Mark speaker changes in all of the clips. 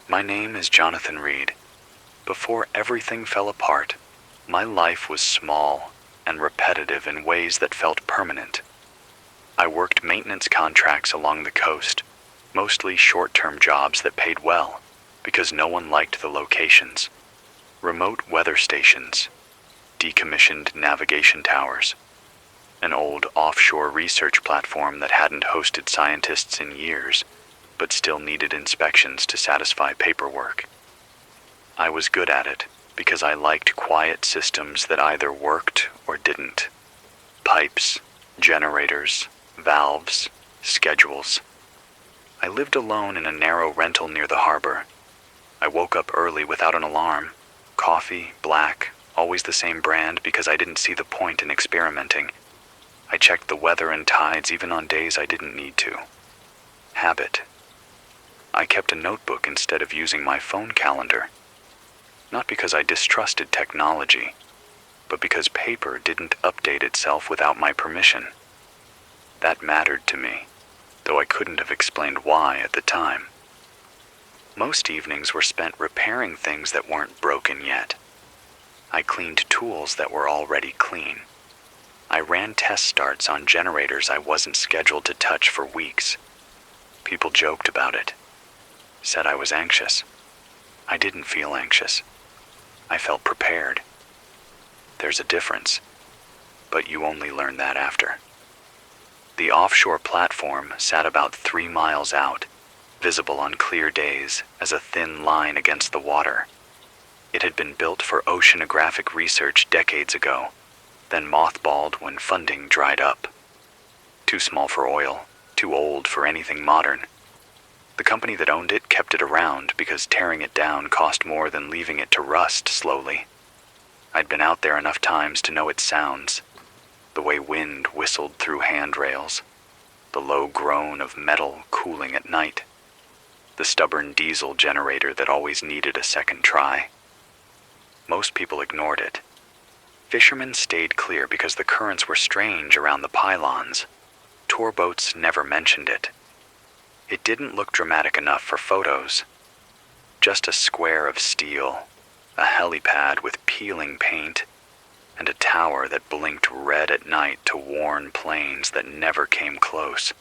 Speaker 1: My name is Jonathan Reed. Before everything fell apart, my life was small and repetitive in ways that felt permanent. I worked maintenance contracts along the coast, mostly short-term jobs that paid well because no one liked the locations. Remote weather stations, decommissioned navigation towers, an old offshore research platform that hadn't hosted scientists in years, but still needed inspections to satisfy paperwork. I was good at it because I liked quiet systems that either worked or didn't. Pipes, generators, valves, schedules. I lived alone in a narrow rental near the harbor. I woke up early without an alarm. Coffee, black, always the same brand because I didn't see the point in experimenting. I checked the weather and tides even on days I didn't need to. Habit. I kept a notebook instead of using my phone calendar. Not because I distrusted technology, but because paper didn't update itself without my permission. That mattered to me, though I couldn't have explained why at the time. Most evenings were spent repairing things that weren't broken yet. I cleaned tools that were already clean. I ran test starts on generators I wasn't scheduled to touch for weeks. People joked about it, said I was anxious. I didn't feel anxious. I felt prepared. There's a difference, but you only learn that after. The offshore platform sat about 3 miles out, visible on clear days as a thin line against the water. It had been built for oceanographic research decades ago, then mothballed when funding dried up. Too small for oil, too old for anything modern. The company that owned it kept it around because tearing it down cost more than leaving it to rust slowly. I'd been out there enough times to know its sounds. The way wind whistled through handrails. The low groan of metal cooling at night. The stubborn diesel generator that always needed a second try. Most people ignored it. Fishermen stayed clear because the currents were strange around the pylons. Tour boats never mentioned it. It didn't look dramatic enough for photos. Just a square of steel, a helipad with peeling paint, and a tower that blinked red at night to warn planes that never came close.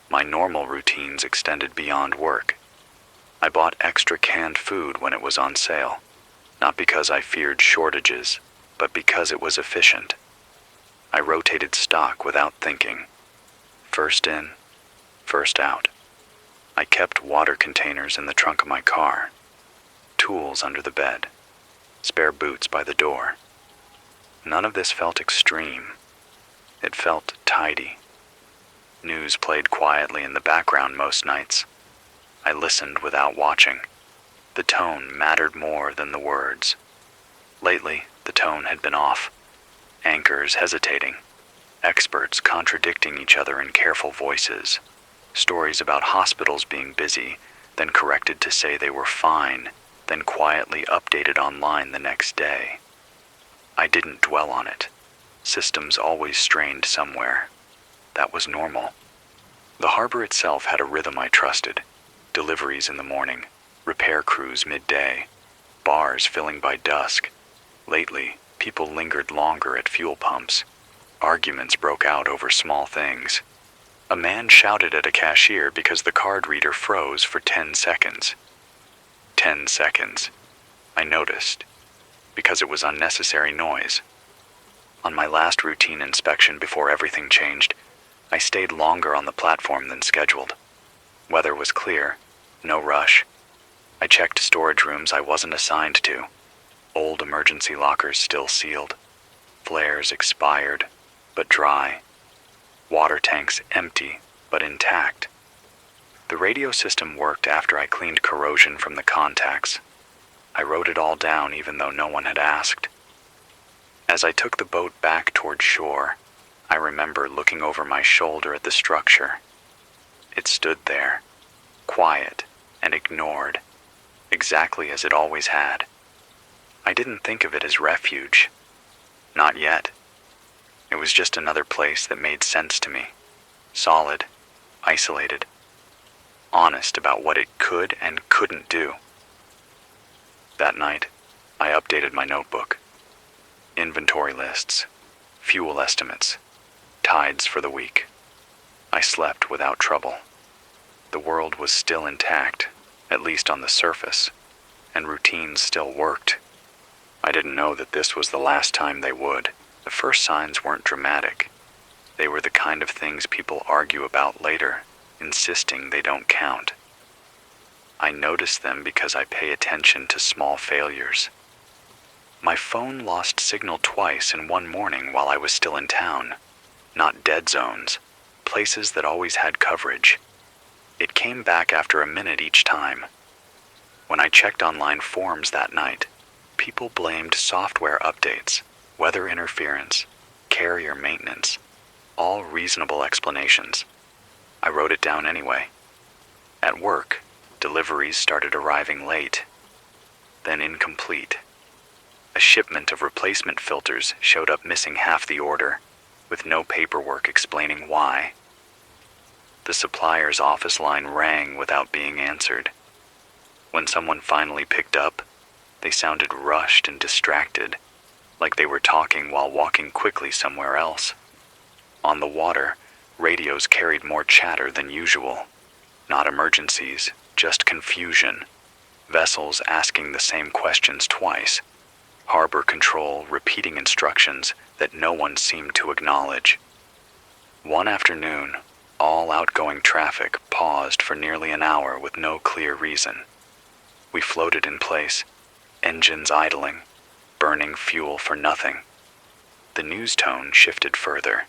Speaker 1: My normal routines extended beyond work. I bought extra canned food when it was on sale, not because I feared shortages, but because it was efficient. I rotated stock without thinking. First in, first out. I kept water containers in the trunk of my car, tools under the bed, spare boots by the door. None of this felt extreme. It felt tidy. News played quietly in the background most nights. I listened without watching. The tone mattered more than the words. Lately, the tone had been off. Anchors hesitating. Experts contradicting each other in careful voices. Stories about hospitals being busy, then corrected to say they were fine, then quietly updated online the next day. I didn't dwell on it. Systems always strained somewhere. That was normal. The harbor itself had a rhythm I trusted. Deliveries in the morning, repair crews midday, bars filling by dusk. Lately, people lingered longer at fuel pumps. Arguments broke out over small things. A man shouted at a cashier because the card reader froze for 10 seconds. 10 seconds. I noticed, because it was unnecessary noise. On my last routine inspection before everything changed, I stayed longer on the platform than scheduled. Weather was clear, no rush. I checked storage rooms I wasn't assigned to. Old emergency lockers still sealed. Flares expired, but dry. Water tanks empty, but intact. The radio system worked after I cleaned corrosion from the contacts. I wrote it all down even though no one had asked. As I took the boat back toward shore, I remember looking over my shoulder at the structure. It stood there, quiet and ignored, exactly as it always had. I didn't think of it as refuge. Not yet. It was just another place that made sense to me. Solid, isolated. honest about what it could and couldn't do. That night, I updated my notebook. Inventory lists, fuel estimates, tides for the week. I slept without trouble. The world was still intact, at least on the surface, and routines still worked. I didn't know that this was the last time they would. The first signs weren't dramatic. They were the kind of things people argue about later, insisting they don't count. I notice them because I pay attention to small failures. My phone lost signal twice in one morning while I was still in town. Not dead zones, places that always had coverage. It came back after a minute each time. When I checked online forums that night, people blamed software updates, weather interference, carrier maintenance, all reasonable explanations. I wrote it down anyway. At work, deliveries started arriving late, then incomplete. A shipment of replacement filters showed up missing half the order, with no paperwork explaining why. The supplier's office line rang without being answered. When someone finally picked up, they sounded rushed and distracted, like they were talking while walking quickly somewhere else. On the water, radios carried more chatter than usual. Not emergencies, just confusion. Vessels asking the same questions twice. Harbor control repeating instructions that no one seemed to acknowledge. One afternoon, all outgoing traffic paused for nearly an hour with no clear reason. We floated in place, engines idling, burning fuel for nothing. The news tone shifted further.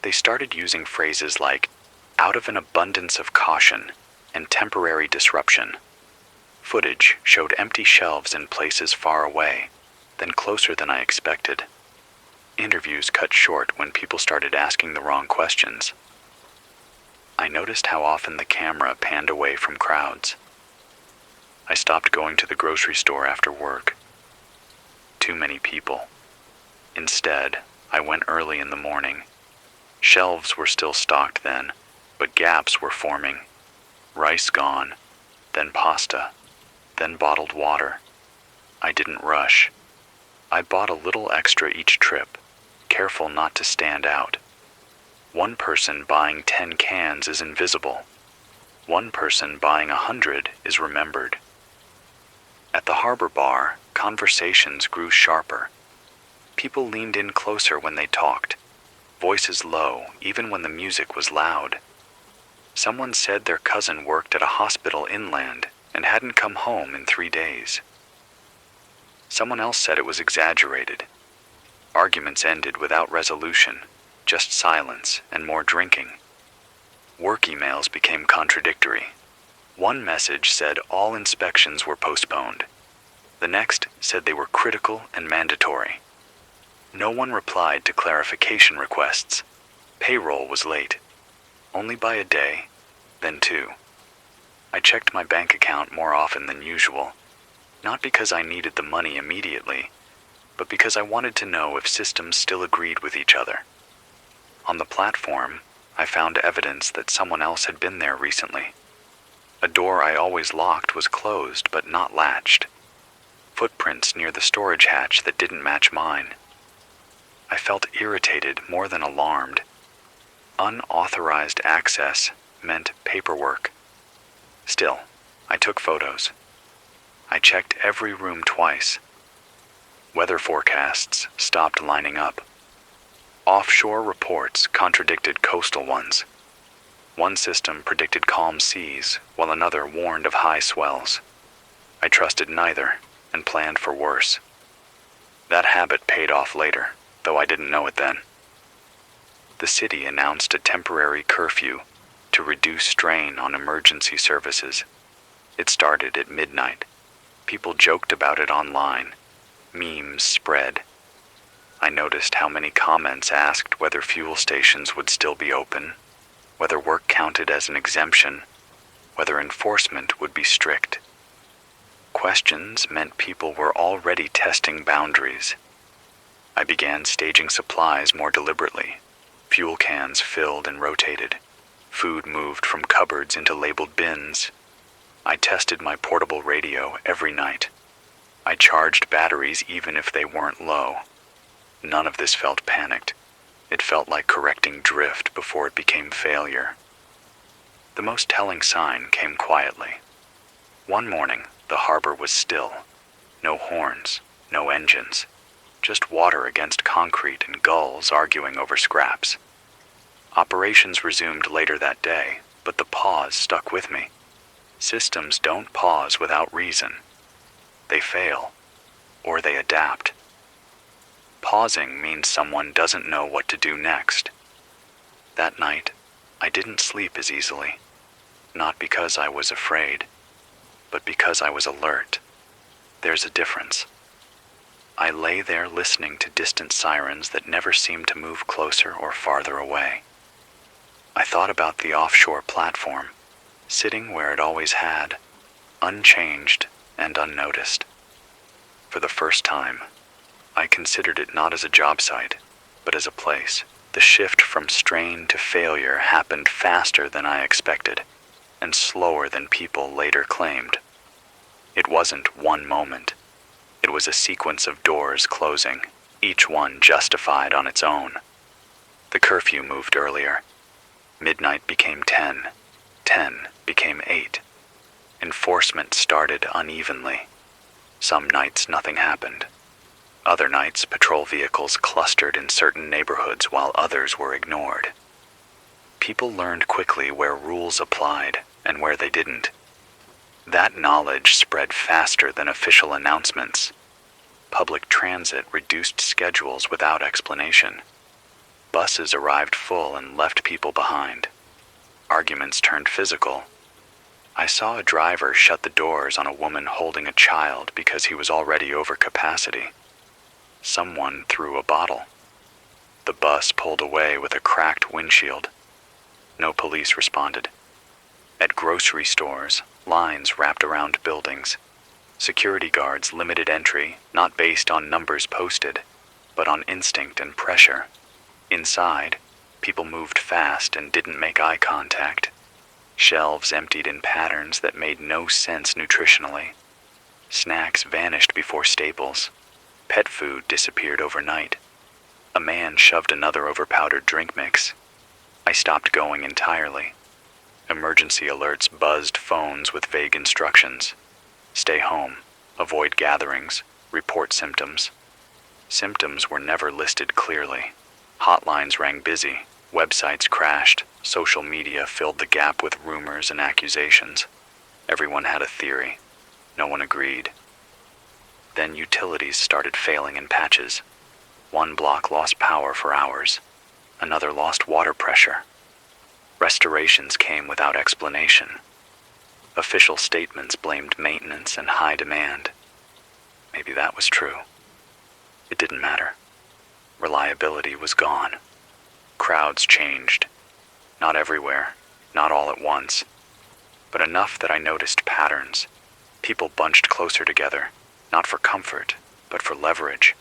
Speaker 1: They started using phrases like, out of an abundance of caution and temporary disruption. Footage showed empty shelves in places far away, then closer than I expected. Interviews cut short when people started asking the wrong questions. I noticed how often the camera panned away from crowds. I stopped going to the grocery store after work. Too many people. Instead, I went early in the morning. Shelves were still stocked then, but gaps were forming. Rice gone, then pasta, then bottled water. I didn't rush. I bought a little extra each trip, careful not to stand out. One person buying 10 cans is invisible. One person buying 100 is remembered. At the harbor bar, conversations grew sharper. People leaned in closer when they talked, voices low even when the music was loud. Someone said their cousin worked at a hospital inland and hadn't come home in 3 days. Someone else said it was exaggerated. Arguments ended without resolution, just silence and more drinking. Work emails became contradictory. One message said all inspections were postponed. The next said they were critical and mandatory. No one replied to clarification requests. Payroll was late. Only by a day, then 2. I checked my bank account more often than usual, not because I needed the money immediately, but because I wanted to know if systems still agreed with each other. On the platform, I found evidence that someone else had been there recently. A door I always locked was closed but not latched. Footprints near the storage hatch that didn't match mine. I felt irritated more than alarmed. Unauthorized access meant paperwork. Still, I took photos. I checked every room twice. Weather forecasts stopped lining up. Offshore reports contradicted coastal ones. One system predicted calm seas, while another warned of high swells. I trusted neither and planned for worse. That habit paid off later, though I didn't know it then. The city announced a temporary curfew to reduce strain on emergency services. It started at midnight. People joked about it online. Memes spread. I noticed how many comments asked whether fuel stations would still be open, whether work counted as an exemption, whether enforcement would be strict. Questions meant people were already testing boundaries. I began staging supplies more deliberately. Fuel cans filled and rotated. Food moved from cupboards into labeled bins. I tested my portable radio every night. I charged batteries even if they weren't low. None of this felt panicked. It felt like correcting drift before it became failure. The most telling sign came quietly. One morning, the harbor was still. No horns, no engines. Just water against concrete and gulls arguing over scraps. Operations resumed later that day, but the pause stuck with me. Systems don't pause without reason. They fail, or they adapt. Pausing means someone doesn't know what to do next. That night, I didn't sleep as easily. Not because I was afraid, but because I was alert. There's a difference. I lay there listening to distant sirens that never seemed to move closer or farther away. I thought about the offshore platform, sitting where it always had, unchanged and unnoticed. For the first time, I considered it not as a job site, but as a place. The shift from strain to failure happened faster than I expected, and slower than people later claimed. It wasn't one moment. It was a sequence of doors closing, each one justified on its own. The curfew moved earlier. Midnight became 10. 10 became 8. Enforcement started unevenly. Some nights nothing happened. Other nights patrol vehicles clustered in certain neighborhoods while others were ignored. People learned quickly where rules applied and where they didn't. That knowledge spread faster than official announcements. Public transit reduced schedules without explanation. Buses arrived full and left people behind. Arguments turned physical. I saw a driver shut the doors on a woman holding a child because he was already over capacity. Someone threw a bottle. The bus pulled away with a cracked windshield. No police responded. At grocery stores, lines wrapped around buildings. Security guards limited entry, not based on numbers posted, but on instinct and pressure. Inside, people moved fast and didn't make eye contact. Shelves emptied in patterns that made no sense nutritionally. Snacks vanished before staples. Pet food disappeared overnight. A man shoved another over powdered drink mix. I stopped going entirely. Emergency alerts buzzed phones with vague instructions. Stay home, avoid gatherings, report symptoms. Symptoms were never listed clearly. Hotlines rang busy, websites crashed, social media filled the gap with rumors and accusations. Everyone had a theory. No one agreed. Then utilities started failing in patches. One block lost power for hours. Another lost water pressure. Restorations came without explanation. Official statements blamed maintenance and high demand. Maybe that was true. It didn't matter. Reliability was gone. Crowds changed. Not everywhere, not all at once, but enough that I noticed patterns. People bunched closer together, not for comfort, but for leverage.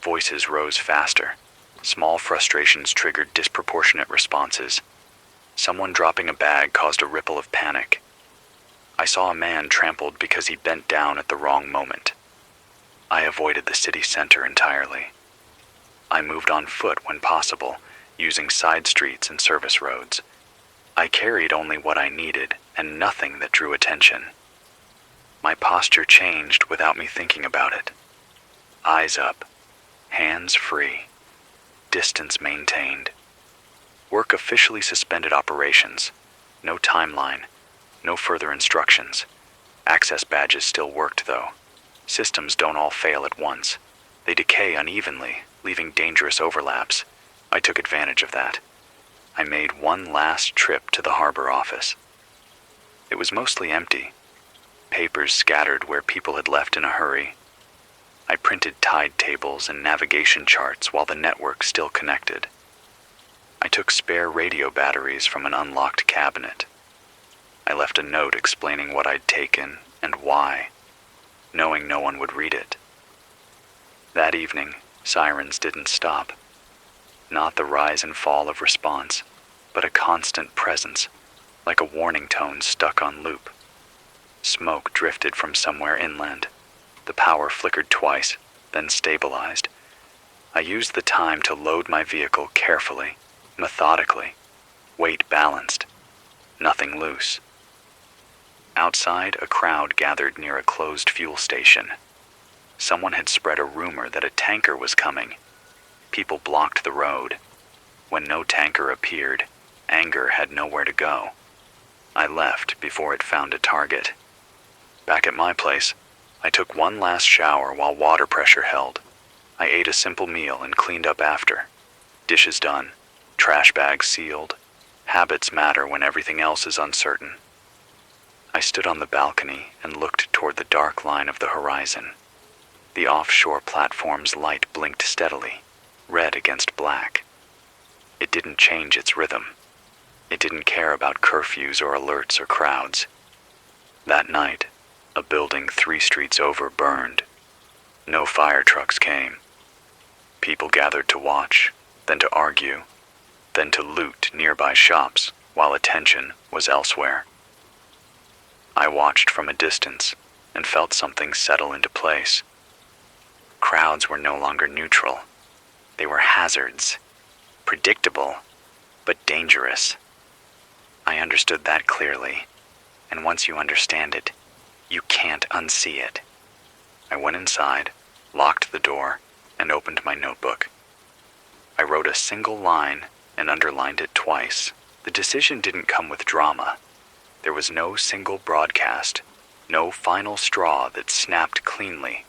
Speaker 1: Voices rose faster. Small frustrations triggered disproportionate responses. Someone dropping a bag caused a ripple of panic. I saw a man trampled because he bent down at the wrong moment. I avoided the city center entirely. I moved on foot when possible, using side streets and service roads. I carried only what I needed and nothing that drew attention. My posture changed without me thinking about it. Eyes up, hands free, distance maintained. Work officially suspended operations. No timeline, no further instructions. Access badges still worked though. Systems don't all fail at once. They decay unevenly, leaving dangerous overlaps. I took advantage of that. I made one last trip to the harbor office. It was mostly empty. Papers scattered where people had left in a hurry. I printed tide tables and navigation charts while the network still connected. I took spare radio batteries from an unlocked cabinet. I left a note explaining what I'd taken and why, knowing no one would read it. That evening, sirens didn't stop. Not the rise and fall of response, but a constant presence, like a warning tone stuck on loop. Smoke drifted from somewhere inland. The power flickered twice, then stabilized. I used the time to load my vehicle carefully, methodically, weight balanced, nothing loose. Outside, a crowd gathered near a closed fuel station. Someone had spread a rumor that a tanker was coming. People blocked the road. When no tanker appeared, anger had nowhere to go. I left before it found a target. Back at my place, I took one last shower while water pressure held. I ate a simple meal and cleaned up after. Dishes done, trash bags sealed. Habits matter when everything else is uncertain. I stood on the balcony and looked toward the dark line of the horizon. The offshore platform's light blinked steadily, red against black. It didn't change its rhythm. It didn't care about curfews or alerts or crowds. That night, a building 3 streets over burned. No fire trucks came. People gathered to watch, then to argue, then to loot nearby shops while attention was elsewhere. I watched from a distance and felt something settle into place. Crowds were no longer neutral. They were hazards, predictable, but dangerous. I understood that clearly, and once you understand it, you can't unsee it. I went inside, locked the door, and opened my notebook. I wrote a single line and underlined it twice. The decision didn't come with drama. There was no single broadcast, no final straw that snapped cleanly.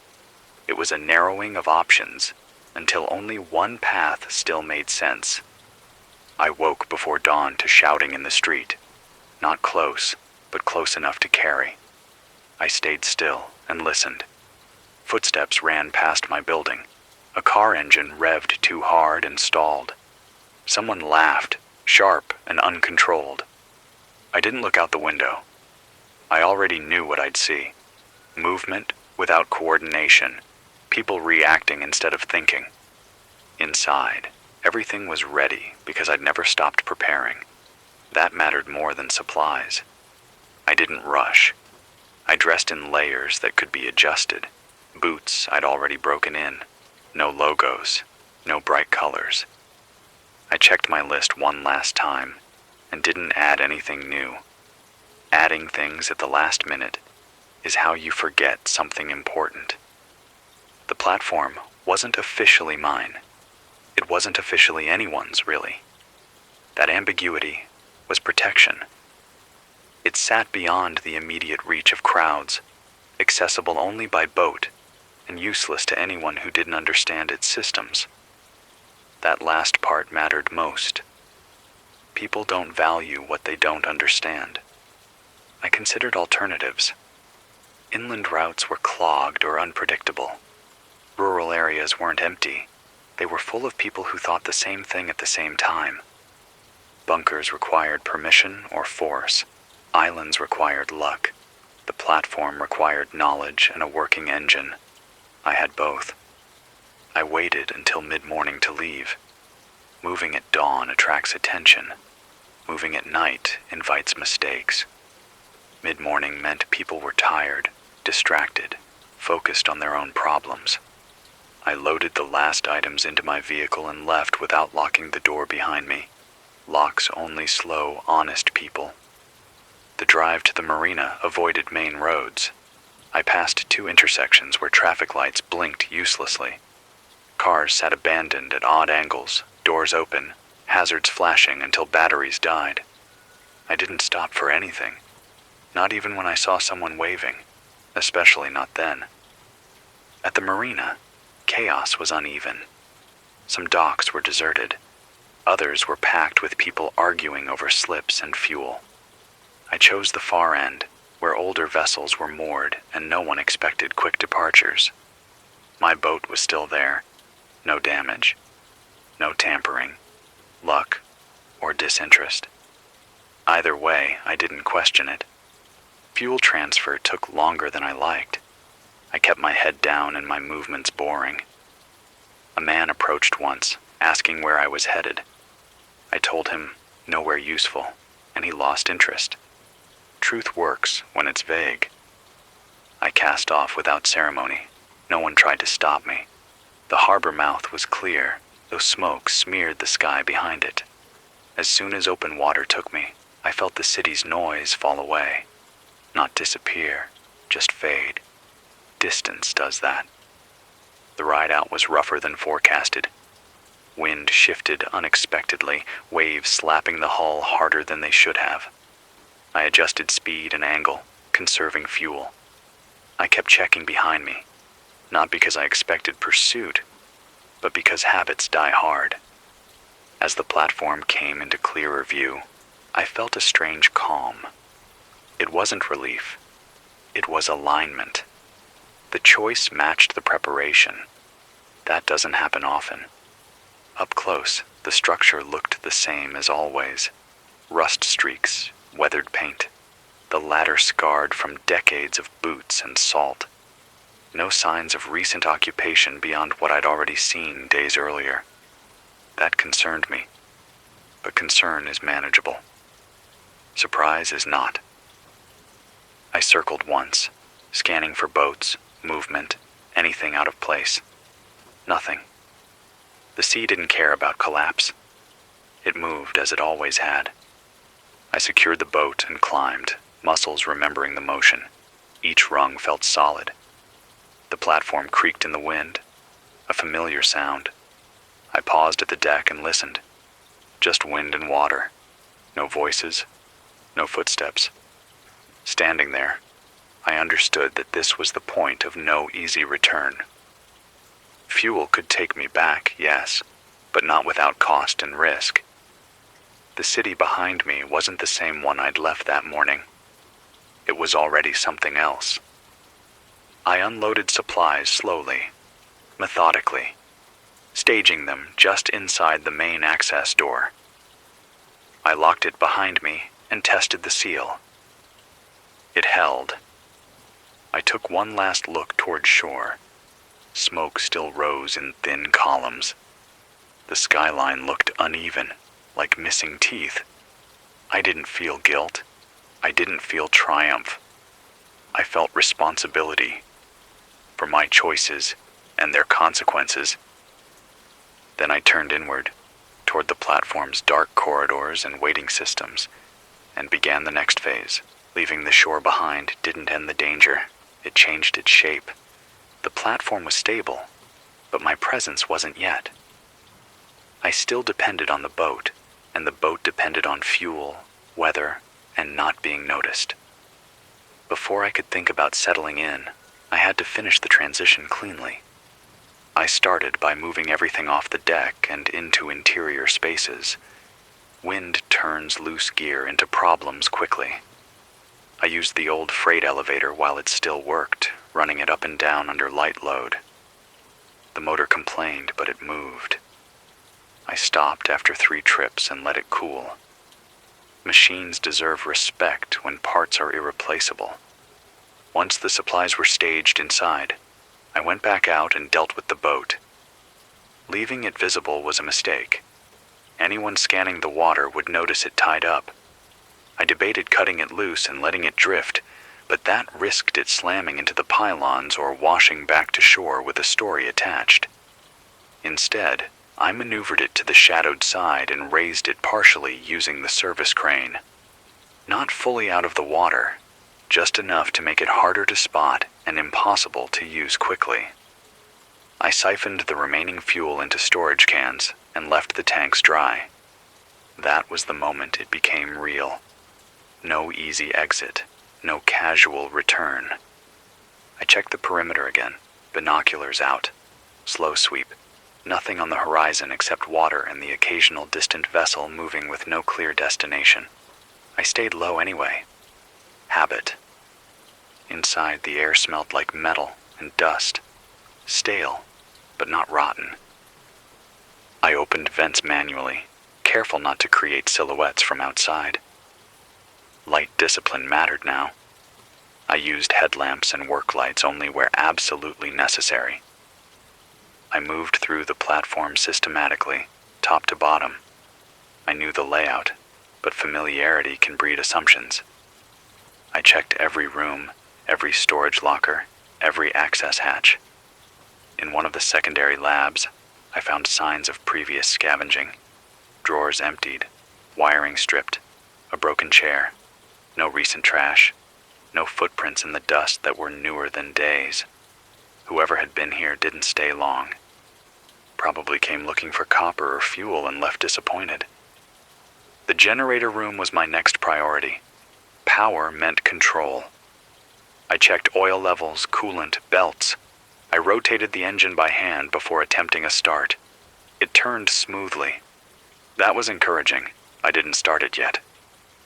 Speaker 1: It was a narrowing of options until only one path still made sense. I woke before dawn to shouting in the street. Not close, but close enough to carry. I stayed still and listened. Footsteps ran past my building. A car engine revved too hard and stalled. Someone laughed, sharp and uncontrolled. I didn't look out the window. I already knew what I'd see. Movement without coordination. People reacting instead of thinking. Inside, everything was ready because I'd never stopped preparing. That mattered more than supplies. I didn't rush. I dressed in layers that could be adjusted. Boots I'd already broken in. No logos, no bright colors. I checked my list one last time and didn't add anything new. Adding things at the last minute is how you forget something important. The platform wasn't officially mine. It wasn't officially anyone's, really. That ambiguity was protection. It sat beyond the immediate reach of crowds, accessible only by boat, and useless to anyone who didn't understand its systems. That last part mattered most. People don't value what they don't understand. I considered alternatives. Inland routes were clogged or unpredictable. Rural areas weren't empty. They were full of people who thought the same thing at the same time. Bunkers required permission or force. Islands required luck. The platform required knowledge and a working engine. I had both. I waited until mid-morning to leave. Moving at dawn attracts attention. Moving at night invites mistakes. Mid-morning meant people were tired, distracted, focused on their own problems. I loaded the last items into my vehicle and left without locking the door behind me. Locks only slow, honest people. The drive to the marina avoided main roads. I passed 2 intersections where traffic lights blinked uselessly. Cars sat abandoned at odd angles, doors open, hazards flashing until batteries died. I didn't stop for anything. Not even when I saw someone waving, especially not then. At the marina, chaos was uneven. Some docks were deserted. Others were packed with people arguing over slips and fuel. I chose the far end, where older vessels were moored and no one expected quick departures. My boat was still there. No damage. No tampering. Luck or disinterest. Either way, I didn't question it. Fuel transfer took longer than I liked. I kept my head down and my movements boring. A man approached once, asking where I was headed. I told him, nowhere useful, and he lost interest. Truth works when it's vague. I cast off without ceremony. No one tried to stop me. The harbor mouth was clear, though smoke smeared the sky behind it. As soon as open water took me, I felt the city's noise fall away. Not disappear, just fade. Distance does that. The ride out was rougher than forecasted. Wind shifted unexpectedly, waves slapping the hull harder than they should have. I adjusted speed and angle, conserving fuel. I kept checking behind me, not because I expected pursuit, but because habits die hard. As the platform came into clearer view, I felt a strange calm. It wasn't relief. It was alignment. The choice matched the preparation. That doesn't happen often. Up close, the structure looked the same as always. Rust streaks, weathered paint, the latter scarred from decades of boots and salt. No signs of recent occupation beyond what I'd already seen days earlier. That concerned me, but concern is manageable. Surprise is not. I circled once, scanning for boats, movement, anything out of place. Nothing. The sea didn't care about collapse. It moved as it always had. I secured the boat and climbed, muscles remembering the motion. Each rung felt solid. The platform creaked in the wind, a familiar sound. I paused at the deck and listened. Just wind and water. No voices, no footsteps. Standing there, I understood that this was the point of no easy return. Fuel could take me back, yes, but not without cost and risk. The city behind me wasn't the same one I'd left that morning. It was already something else. I unloaded supplies slowly, methodically, staging them just inside the main access door. I locked it behind me and tested the seal. It held. I took one last look toward shore. Smoke still rose in thin columns. The skyline looked uneven, like missing teeth. I didn't feel guilt. I didn't feel triumph. I felt responsibility for my choices and their consequences. Then I turned inward, toward the platform's dark corridors and waiting systems, and began the next phase. Leaving the shore behind didn't end the danger. It changed its shape. The platform was stable, but my presence wasn't yet. I still depended on the boat, and the boat depended on fuel, weather, and not being noticed. Before I could think about settling in, I had to finish the transition cleanly. I started by moving everything off the deck and into interior spaces. Wind turns loose gear into problems quickly. I used the old freight elevator while it still worked, running it up and down under light load. The motor complained, but it moved. I stopped after 3 trips and let it cool. Machines deserve respect when parts are irreplaceable. Once the supplies were staged inside, I went back out and dealt with the boat. Leaving it visible was a mistake. Anyone scanning the water would notice it tied up. I debated cutting it loose and letting it drift, but that risked it slamming into the pylons or washing back to shore with a story attached. Instead, I maneuvered it to the shadowed side and raised it partially using the service crane. Not fully out of the water, just enough to make it harder to spot and impossible to use quickly. I siphoned the remaining fuel into storage cans and left the tanks dry. That was the moment it became real. No easy exit, no casual return. I checked the perimeter again, binoculars out. Slow sweep. Nothing on the horizon except water and the occasional distant vessel moving with no clear destination. I stayed low anyway. Habit. Inside, the air smelled like metal and dust. Stale, but not rotten. I opened vents manually, careful not to create silhouettes from outside. Light discipline mattered now. I used headlamps and work lights only where absolutely necessary. I moved through the platform systematically, top to bottom. I knew the layout, but familiarity can breed assumptions. I checked every room, every storage locker, every access hatch. In one of the secondary labs, I found signs of previous scavenging. Drawers emptied, wiring stripped, a broken chair, no recent trash, no footprints in the dust that were newer than days. Whoever had been here didn't stay long. Probably came looking for copper or fuel and left disappointed. The generator room was my next priority. Power meant control. I checked oil levels, coolant, belts. I rotated the engine by hand before attempting a start. It turned smoothly. That was encouraging. I didn't start it yet.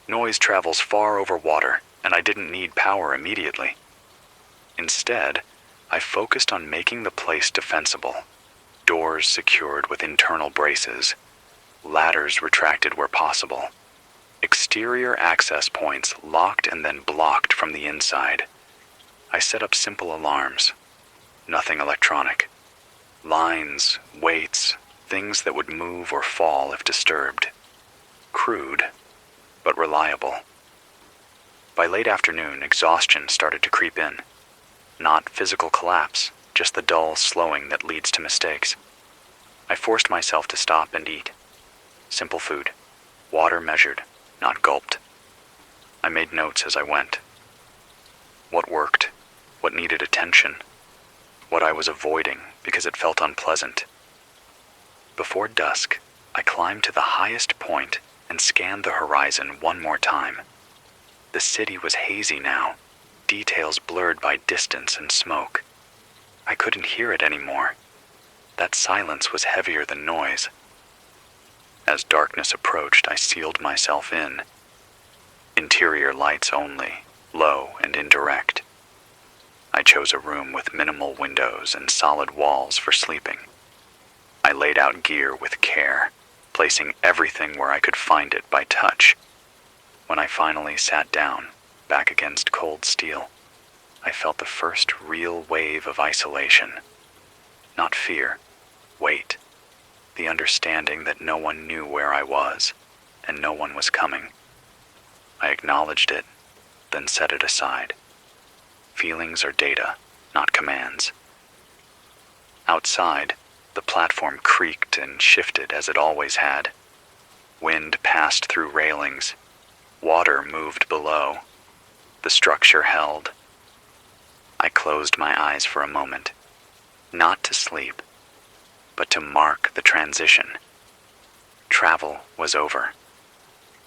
Speaker 1: Noise travels far over water, and I didn't need power immediately. Instead, I focused on making the place defensible. Doors secured with internal braces. Ladders retracted where possible. Exterior access points locked and then blocked from the inside. I set up simple alarms. Nothing electronic. Lines, weights, things that would move or fall if disturbed. Crude, but reliable. By late afternoon, exhaustion started to creep in. Not physical collapse, just the dull slowing that leads to mistakes. I forced myself to stop and eat. Simple food. Water measured, not gulped. I made notes as I went. What worked? What needed attention? What I was avoiding because it felt unpleasant. Before dusk, I climbed to the highest point and scanned the horizon one more time. The city was hazy now, details blurred by distance and smoke. I couldn't hear it anymore. That silence was heavier than noise. As darkness approached, I sealed myself in. Interior lights only, low and indirect. I chose a room with minimal windows and solid walls for sleeping. I laid out gear with care, placing everything where I could find it by touch. When I finally sat down, back against cold steel, I felt the first real wave of isolation. Not fear, weight. The understanding that no one knew where I was, and no one was coming. I acknowledged it, then set it aside. Feelings are data, not commands. Outside, the platform creaked and shifted as it always had. Wind passed through railings. Water moved below. The structure held. I closed my eyes for a moment, not to sleep, but to mark the transition. Travel was over.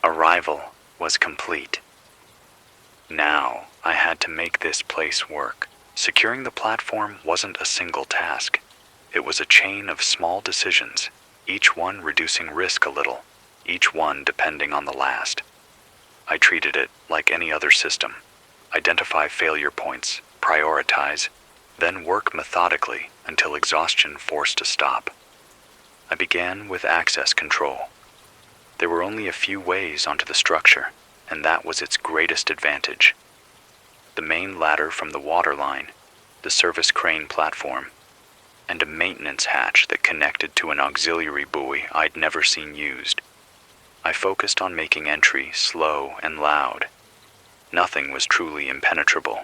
Speaker 1: Arrival was complete. Now I had to make this place work. Securing the platform wasn't a single task. It was a chain of small decisions, each one reducing risk a little, each one depending on the last. I treated it like any other system. Identify failure points, prioritize, then work methodically until exhaustion forced a stop. I began with access control. There were only a few ways onto the structure, and that was its greatest advantage. The main ladder from the water line, the service crane platform, and a maintenance hatch that connected to an auxiliary buoy I'd never seen used. I focused on making entry slow and loud. Nothing was truly impenetrable,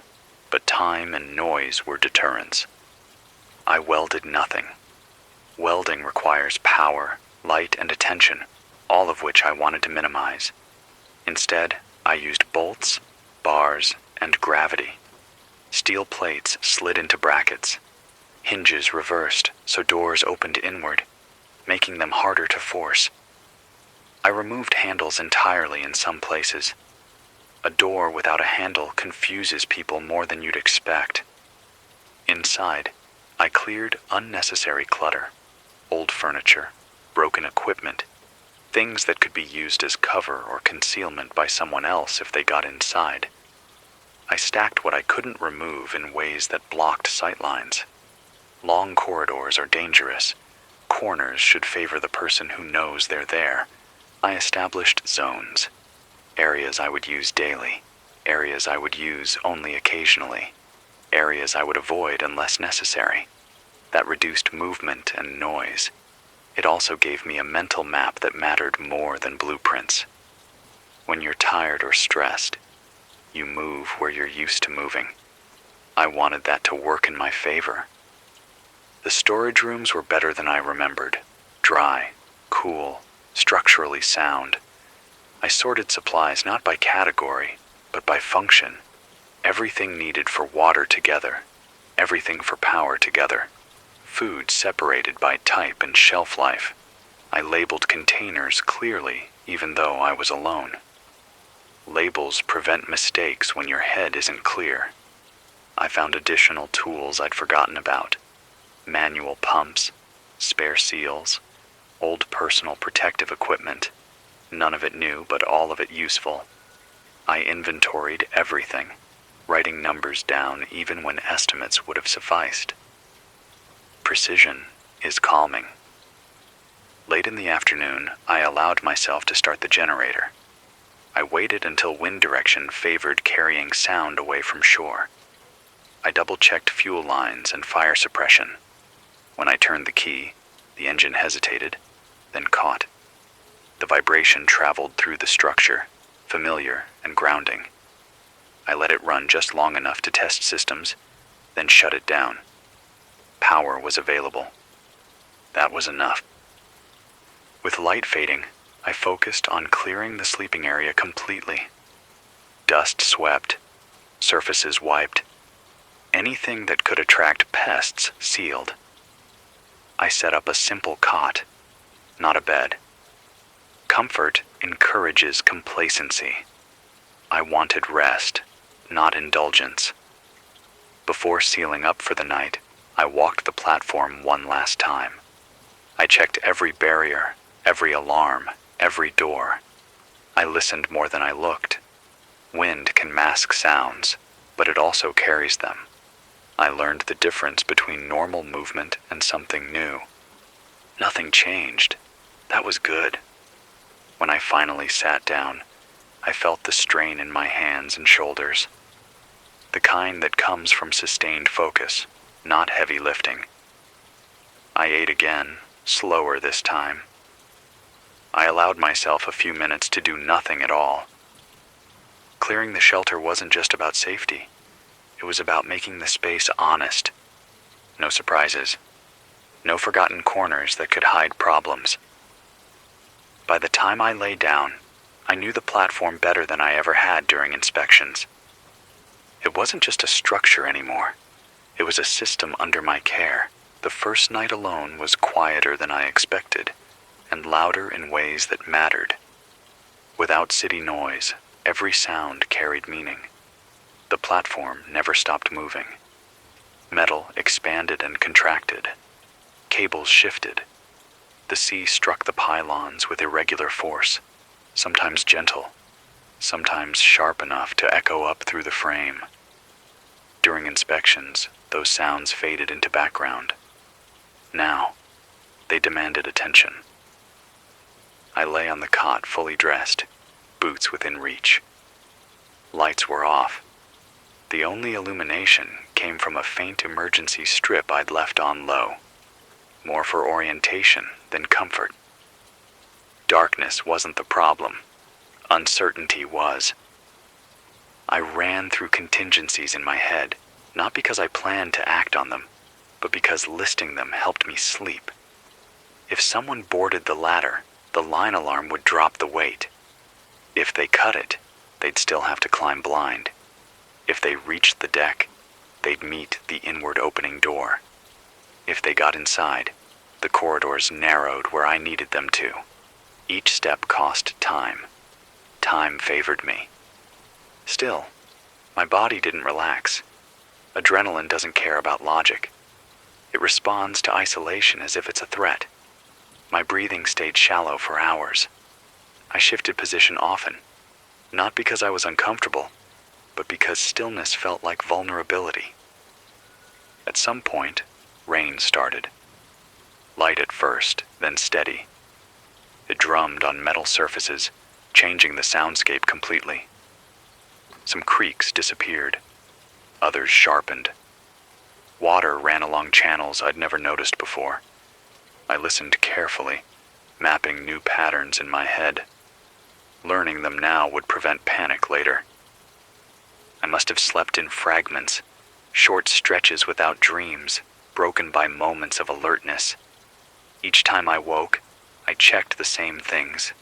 Speaker 1: but time and noise were deterrents. I welded nothing. Welding requires power, light, and attention, all of which I wanted to minimize. Instead, I used bolts, bars, and gravity. Steel plates slid into brackets. Hinges reversed so doors opened inward, making them harder to force. I removed handles entirely in some places. A door without a handle confuses people more than you'd expect. Inside, I cleared unnecessary clutter, old furniture, broken equipment, things that could be used as cover or concealment by someone else if they got inside. I stacked what I couldn't remove in ways that blocked sightlines. Long corridors are dangerous. Corners should favor the person who knows they're there. I established zones. Areas I would use daily. Areas I would use only occasionally. Areas I would avoid unless necessary. That reduced movement and noise. It also gave me a mental map that mattered more than blueprints. When you're tired or stressed, you move where you're used to moving. I wanted that to work in my favor. The storage rooms were better than I remembered. Dry, cool, structurally sound. I sorted supplies not by category, but by function. Everything needed for water together, everything for power together. Food separated by type and shelf life. I labeled containers clearly, even though I was alone. Labels prevent mistakes when your head isn't clear. I found additional tools I'd forgotten about. Manual pumps, spare seals, old personal protective equipment. None of it new, but all of it useful. I inventoried everything, writing numbers down even when estimates would have sufficed. Precision is calming. Late in the afternoon, I allowed myself to start the generator. I waited until wind direction favored carrying sound away from shore. I double-checked fuel lines and fire suppression. When I turned the key, the engine hesitated, then caught. The vibration traveled through the structure, familiar and grounding. I let it run just long enough to test systems, then shut it down. Power was available. That was enough. With light fading, I focused on clearing the sleeping area completely. Dust swept, surfaces wiped, anything that could attract pests sealed. I set up a simple cot, not a bed. Comfort encourages complacency. I wanted rest, not indulgence. Before sealing up for the night, I walked the platform one last time. I checked every barrier, every alarm, every door. I listened more than I looked. Wind can mask sounds, but it also carries them. I learned the difference between normal movement and something new. Nothing changed. That was good. When I finally sat down, I felt the strain in my hands and shoulders. The kind that comes from sustained focus, not heavy lifting. I ate again, slower this time. I allowed myself a few minutes to do nothing at all. Clearing the shelter wasn't just about safety. It was about making the space honest. No surprises. No forgotten corners that could hide problems. By the time I lay down, I knew the platform better than I ever had during inspections. It wasn't just a structure anymore. It was a system under my care. The first night alone was quieter than I expected, and louder in ways that mattered. Without city noise, every sound carried meaning. The platform never stopped moving. Metal expanded and contracted. Cables shifted. The sea struck the pylons with irregular force, sometimes gentle, sometimes sharp enough to echo up through the frame. During inspections, those sounds faded into background. Now, they demanded attention. I lay on the cot fully dressed, boots within reach. Lights were off. The only illumination came from a faint emergency strip I'd left on low, more for orientation than comfort. Darkness wasn't the problem. Uncertainty was. I ran through contingencies in my head, not because I planned to act on them, but because listing them helped me sleep. If someone boarded the ladder, the line alarm would drop the weight. If they cut it, they'd still have to climb blind. If they reached the deck, they'd meet the inward opening door. If they got inside, the corridors narrowed where I needed them to. Each step cost time. Time favored me. Still, my body didn't relax. Adrenaline doesn't care about logic. It responds to isolation as if it's a threat. My breathing stayed shallow for hours. I shifted position often, not because I was uncomfortable, but because stillness felt like vulnerability. At some point, rain started. Light at first, then steady. It drummed on metal surfaces, changing the soundscape completely. Some creaks disappeared. Others sharpened. Water ran along channels I'd never noticed before. I listened carefully, mapping new patterns in my head. Learning them now would prevent panic later. I must have slept in fragments, short stretches without dreams, broken by moments of alertness. Each time I woke, I checked the same things.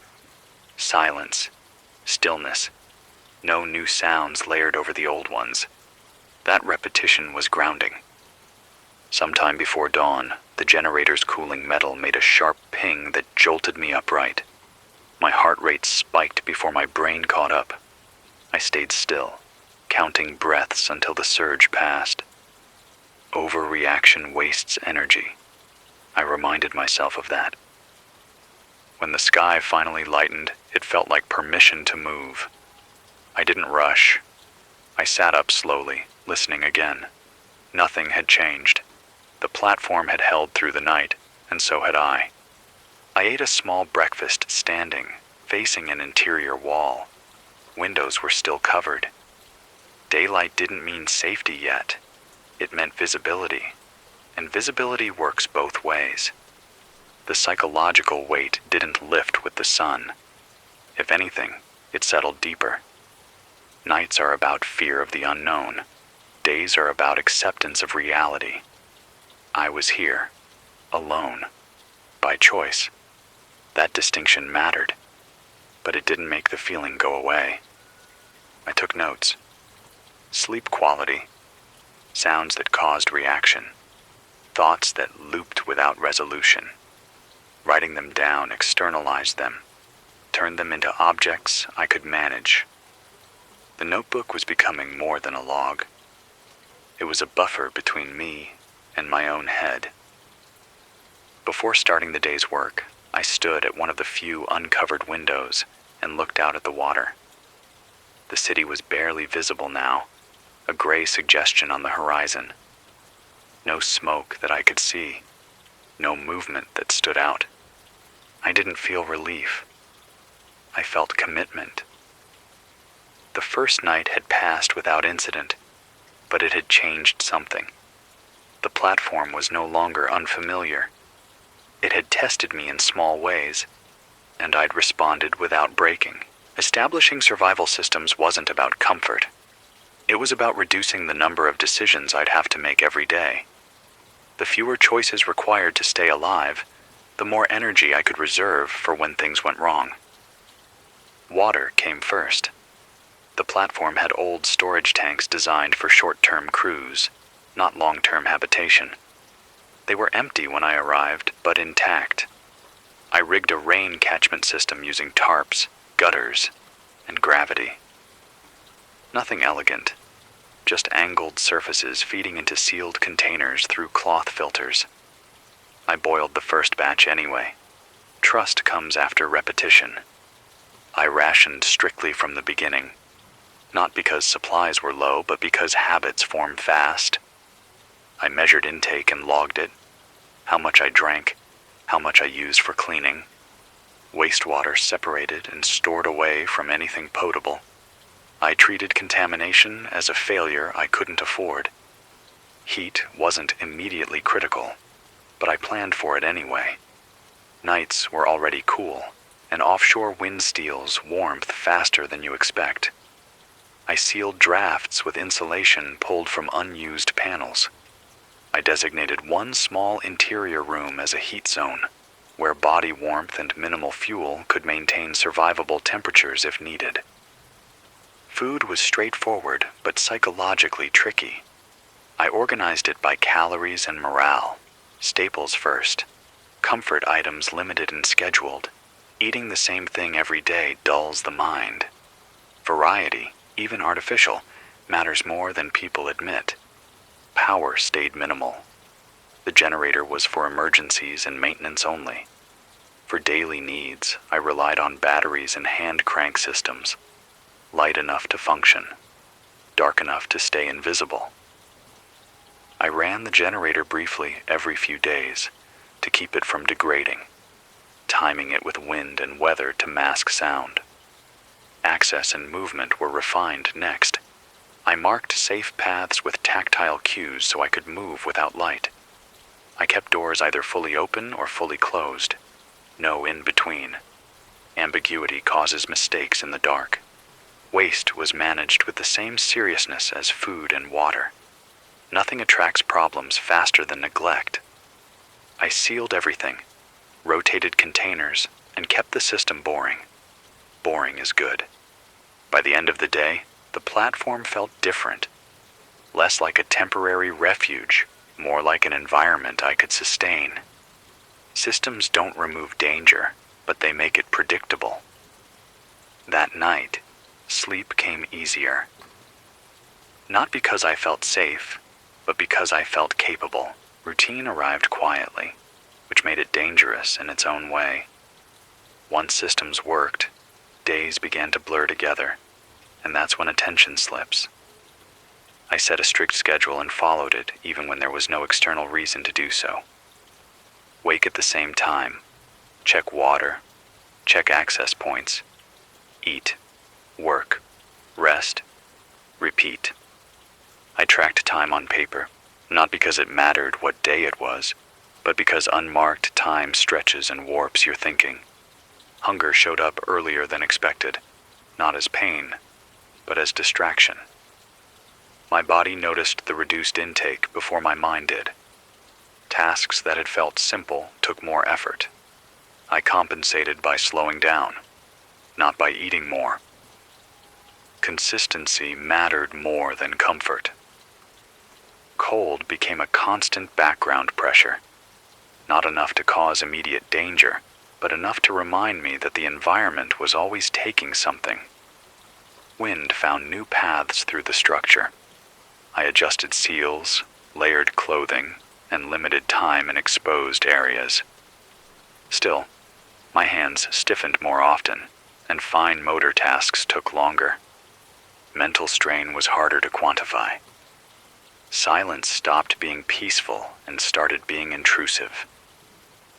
Speaker 1: Silence, stillness, no new sounds layered over the old ones. That repetition was grounding. Sometime before dawn, the generator's cooling metal made a sharp ping that jolted me upright. My heart rate spiked before my brain caught up. I stayed still, counting breaths until the surge passed. Overreaction wastes energy. I reminded myself of that. When the sky finally lightened, it felt like permission to move. I didn't rush. I sat up slowly, listening again. Nothing had changed. The platform had held through the night, and so had I. I ate a small breakfast standing, facing an interior wall. Windows were still covered. Daylight didn't mean safety yet. It meant visibility, and visibility works both ways. The psychological weight didn't lift with the sun. If anything, it settled deeper. Nights are about fear of the unknown. Days are about acceptance of reality. I was here, alone, by choice. That distinction mattered, but it didn't make the feeling go away. I took notes. Sleep quality, sounds that caused reaction, thoughts that looped without resolution. Writing them down externalized them, turned them into objects I could manage. The notebook was becoming more than a log. It was a buffer between me and my own head. Before starting the day's work, I stood at one of the few uncovered windows and looked out at the water. The city was barely visible now, a gray suggestion on the horizon. No smoke that I could see, no movement that stood out. I didn't feel relief. I felt commitment. The first night had passed without incident, but it had changed something. The platform was no longer unfamiliar. It had tested me in small ways, and I'd responded without breaking. Establishing survival systems wasn't about comfort. It was about reducing the number of decisions I'd have to make every day. The fewer choices required to stay alive, the more energy I could reserve for when things went wrong. Water came first. The platform had old storage tanks designed for short-term crews, not long-term habitation. They were empty when I arrived, but intact. I rigged a rain catchment system using tarps, gutters, and gravity. Nothing elegant, just angled surfaces feeding into sealed containers through cloth filters. I boiled the first batch anyway. Trust comes after repetition. I rationed strictly from the beginning, not because supplies were low, but because habits form fast. I measured intake and logged it, how much I drank, how much I used for cleaning. Wastewater separated and stored away from anything potable. I treated contamination as a failure I couldn't afford. Heat wasn't immediately critical, but I planned for it anyway. Nights were already cool, and offshore wind steals warmth faster than you expect. I sealed drafts with insulation pulled from unused panels. I designated one small interior room as a heat zone, where body warmth and minimal fuel could maintain survivable temperatures if needed. Food was straightforward, but psychologically tricky. I organized it by calories and morale. Staples first. Comfort items limited and scheduled. Eating the same thing every day dulls the mind. Variety, even artificial, matters more than people admit. Power stayed minimal. The generator was for emergencies and maintenance only. For daily needs, I relied on batteries and hand crank systems. Light enough to function, dark enough to stay invisible. I ran the generator briefly every few days to keep it from degrading, timing it with wind and weather to mask sound. Access and movement were refined next. I marked safe paths with tactile cues so I could move without light. I kept doors either fully open or fully closed. No in between. Ambiguity causes mistakes in the dark. Waste was managed with the same seriousness as food and water. Nothing attracts problems faster than neglect. I sealed everything, rotated containers, and kept the system boring. Boring is good. By the end of the day, the platform felt different. Less like a temporary refuge, more like an environment I could sustain. Systems don't remove danger, but they make it predictable. That night, sleep came easier. Not because I felt safe, but because I felt capable. Routine arrived quietly, which made it dangerous in its own way. Once systems worked, days began to blur together, and that's when attention slips. I set a strict schedule and followed it even when there was no external reason to do so. Wake at the same time, check water, check access points, eat, work, rest, repeat. I tracked time on paper, not because it mattered what day it was, but because unmarked time stretches and warps your thinking. Hunger showed up earlier than expected, not as pain, but as distraction. My body noticed the reduced intake before my mind did. Tasks that had felt simple took more effort. I compensated by slowing down, not by eating more. Consistency mattered more than comfort. Cold became a constant background pressure, not enough to cause immediate danger, but enough to remind me that the environment was always taking something. Wind found new paths through the structure. I adjusted seals, layered clothing, and limited time in exposed areas. Still, my hands stiffened more often, and fine motor tasks took longer. Mental strain was harder to quantify. Silence stopped being peaceful and started being intrusive.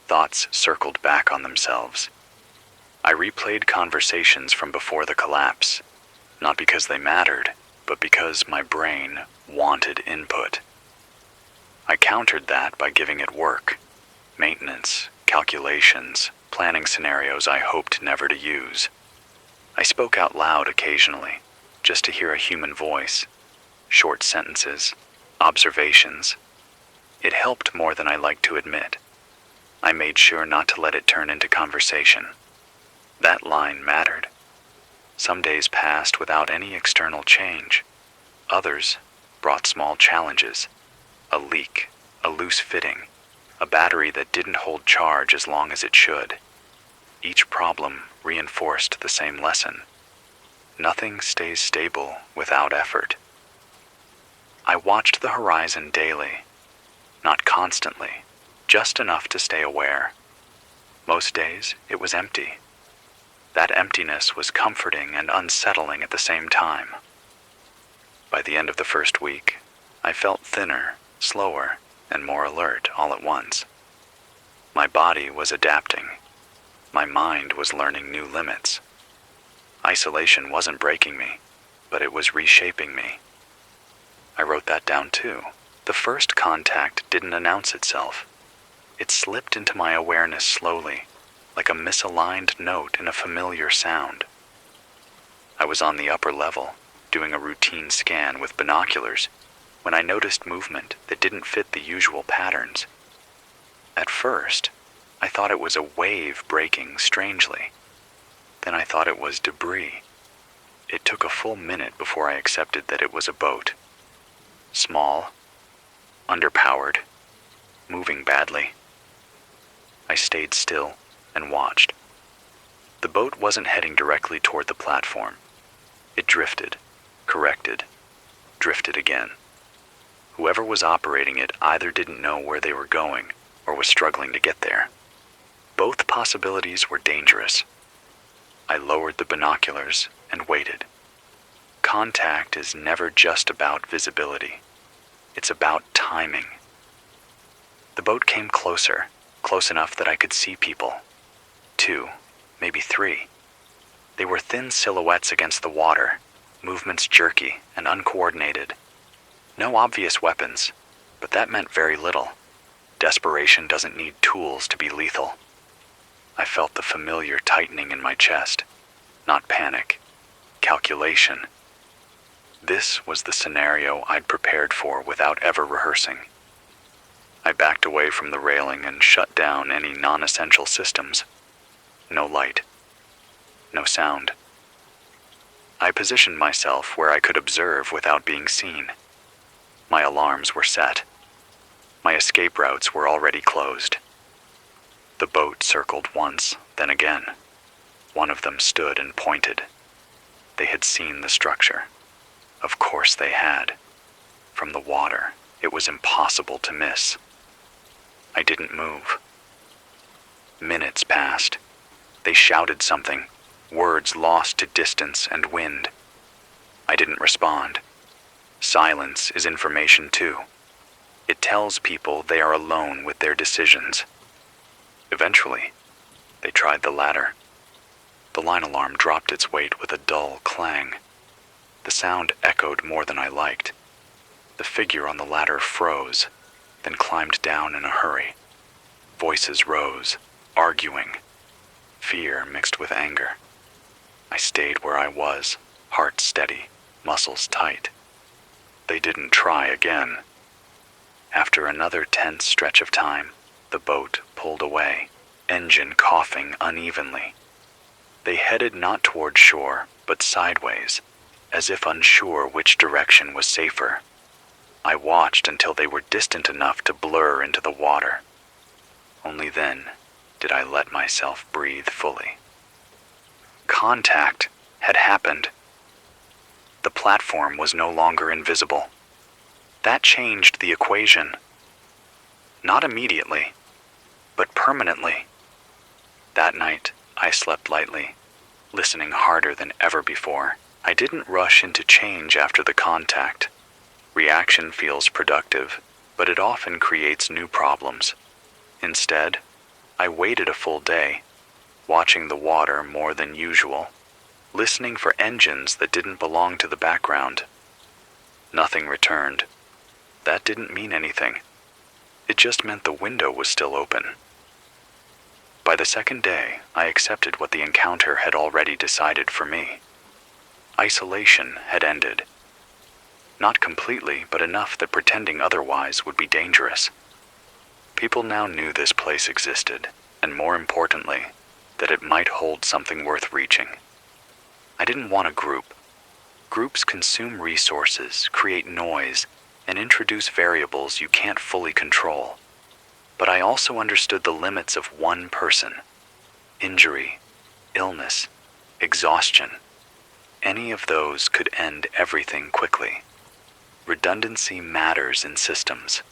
Speaker 1: Thoughts circled back on themselves. I replayed conversations from before the collapse, not because they mattered, but because my brain wanted input. I countered that by giving it work, maintenance, calculations, planning scenarios I hoped never to use. I spoke out loud occasionally, just to hear a human voice, short sentences, observations. It helped more than I liked to admit. I made sure not to let it turn into conversation. That line mattered. Some days passed without any external change. Others brought small challenges. A leak, a loose fitting, a battery that didn't hold charge as long as it should. Each problem reinforced the same lesson. Nothing stays stable without effort. I watched the horizon daily, not constantly, just enough to stay aware. Most days, it was empty. That emptiness was comforting and unsettling at the same time. By the end of the first week, I felt thinner, slower, and more alert all at once. My body was adapting. My mind was learning new limits. Isolation wasn't breaking me, but it was reshaping me. I wrote that down too. The first contact didn't announce itself. It slipped into my awareness slowly, like a misaligned note in a familiar sound. I was on the upper level, doing a routine scan with binoculars, when I noticed movement that didn't fit the usual patterns. At first, I thought it was a wave breaking strangely. Then I thought it was debris. It took a full minute before I accepted that it was a boat. Small, underpowered, moving badly. I stayed still and watched. The boat wasn't heading directly toward the platform. It drifted, corrected, drifted again. Whoever was operating it either didn't know where they were going or was struggling to get there. Both possibilities were dangerous. I lowered the binoculars and waited. Contact is never just about visibility. It's about timing. The boat came closer, close enough that I could see people. 2, maybe 3. They were thin silhouettes against the water, movements jerky and uncoordinated. No obvious weapons, but that meant very little. Desperation doesn't need tools to be lethal. I felt the familiar tightening in my chest. Not panic. Calculation. This was the scenario I'd prepared for without ever rehearsing. I backed away from the railing and shut down any non-essential systems. No light. No sound. I positioned myself where I could observe without being seen. My alarms were set. My escape routes were already closed. The boat circled once, then again. One of them stood and pointed. They had seen the structure. Of course they had. From the water, it was impossible to miss. I didn't move. Minutes passed. They shouted something, words lost to distance and wind. I didn't respond. Silence is information too. It tells people they are alone with their decisions. Eventually, they tried the ladder. The line alarm dropped its weight with a dull clang. The sound echoed more than I liked. The figure on the ladder froze, then climbed down in a hurry. Voices rose, arguing. Fear mixed with anger. I stayed where I was, heart steady, muscles tight. They didn't try again. After another tense stretch of time, the boat pulled away, engine coughing unevenly. They headed not toward shore, but sideways, as if unsure which direction was safer. I watched until they were distant enough to blur into the water. Only then did I let myself breathe fully. Contact had happened. The platform was no longer invisible. That changed the equation. Not immediately, but permanently. That night, I slept lightly, listening harder than ever before. I didn't rush into change after the contact. Reaction feels productive, but it often creates new problems. Instead, I waited a full day, watching the water more than usual, listening for engines that didn't belong to the background. Nothing returned. That didn't mean anything. It just meant the window was still open. By the second day, I accepted what the encounter had already decided for me. Isolation had ended. Not completely, but enough that pretending otherwise would be dangerous. People now knew this place existed, and more importantly, that it might hold something worth reaching. I didn't want a group. Groups consume resources, create noise, and introduce variables you can't fully control. But I also understood the limits of one person. Injury, illness, exhaustion. Any of those could end everything quickly. Redundancy matters in systems.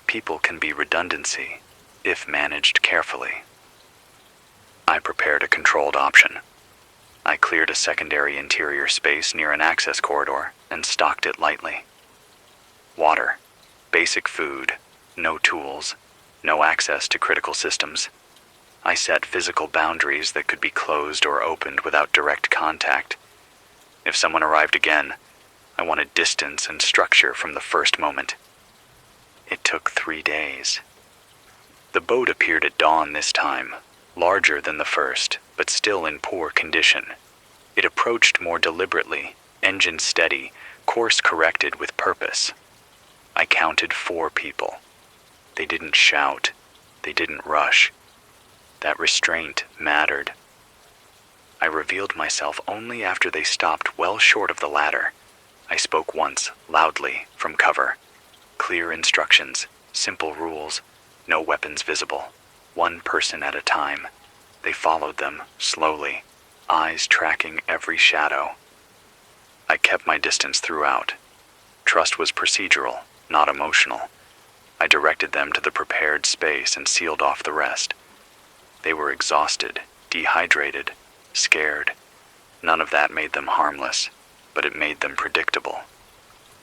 Speaker 1: People can be redundancy, if managed carefully. I prepared a controlled option. I cleared a secondary interior space near an access corridor and stocked it lightly. Water, basic food, no tools, no access to critical systems. I set physical boundaries that could be closed or opened without direct contact. If someone arrived again, I wanted distance and structure from the first moment. It took 3 days. The boat appeared at dawn this time, larger than the first, but still in poor condition. It approached more deliberately, engine steady, course corrected with purpose. I counted 4 people. They didn't shout. They didn't rush. That restraint mattered. I revealed myself only after they stopped well short of the ladder. I spoke once, loudly, from cover. Clear instructions, simple rules, no weapons visible, 1 person at a time. They followed them, slowly, eyes tracking every shadow. I kept my distance throughout. Trust was procedural, not emotional. I directed them to the prepared space and sealed off the rest. They were exhausted, dehydrated, scared. None of that made them harmless, but it made them predictable.